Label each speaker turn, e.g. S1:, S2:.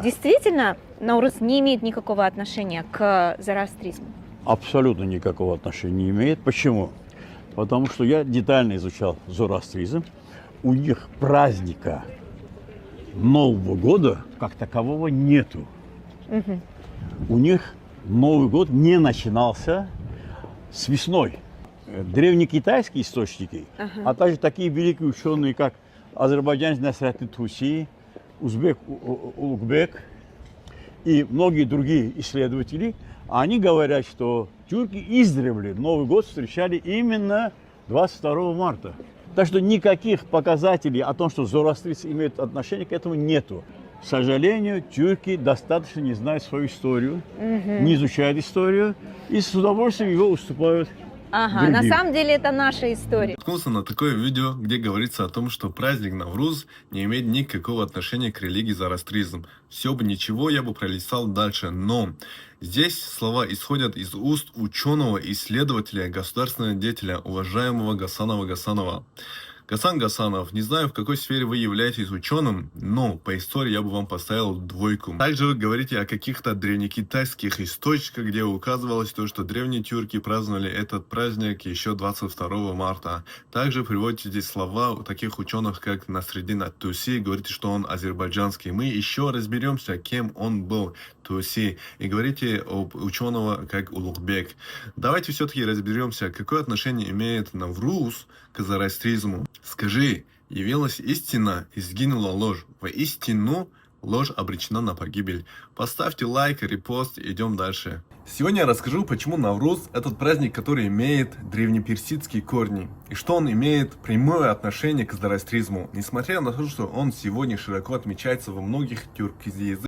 S1: Действительно, Наурыз не имеет никакого отношения к зороастризму?
S2: Абсолютно никакого отношения не имеет. Почему? Потому что я детально изучал зороастризм. У них праздника Нового года как такового нету. У них Новый год не начинался с весной. Древнекитайские источники, а также такие великие ученые, как азербайджанец Насратдин Туси, узбек Улугбек и многие другие исследователи, они говорят, что тюрки издревле Новый год встречали именно 22 марта. Так что никаких показателей о том, что зороастрийцы имеют отношение к этому, нету. К сожалению, тюрки достаточно не знают свою историю, не изучают историю и с удовольствием его уступают
S1: Ага, на
S2: другим.
S1: самом деле это наша история.
S3: Наткнулся на такое видео, где говорится о том, что праздник Навруз не имеет никакого отношения к религии зороастризм. Все бы ничего, я бы пролистал дальше, но здесь слова исходят из уст ученого, исследователя, государственного деятеля, уважаемого Гасанова Гасанова. Гасан Гасанов, не знаю, в какой сфере вы являетесь ученым, но по истории я бы вам поставил 2. Также вы говорите о каких-то древнекитайских источниках, где указывалось то, что древние тюрки праздновали этот праздник еще 22 марта. Также приводите здесь слова у таких ученых, как Насреддин ат-Туси, говорите, что он азербайджанский. Мы еще разберемся, кем он был, Туси, и говорите об ученого, как Улугбек. Давайте все-таки разберемся, какое отношение имеет Навруз к зороастризму. Скажи, явилась истина и сгинула ложь. Воистину, ложь обречена на погибель. Поставьте лайк, репост, идем дальше. Сегодня я расскажу, почему Навруз – этот праздник, который имеет древнеперсидские корни, и что он имеет прямое отношение к зороастризму, несмотря на то, что он сегодня широко отмечается во многих тюркоязычных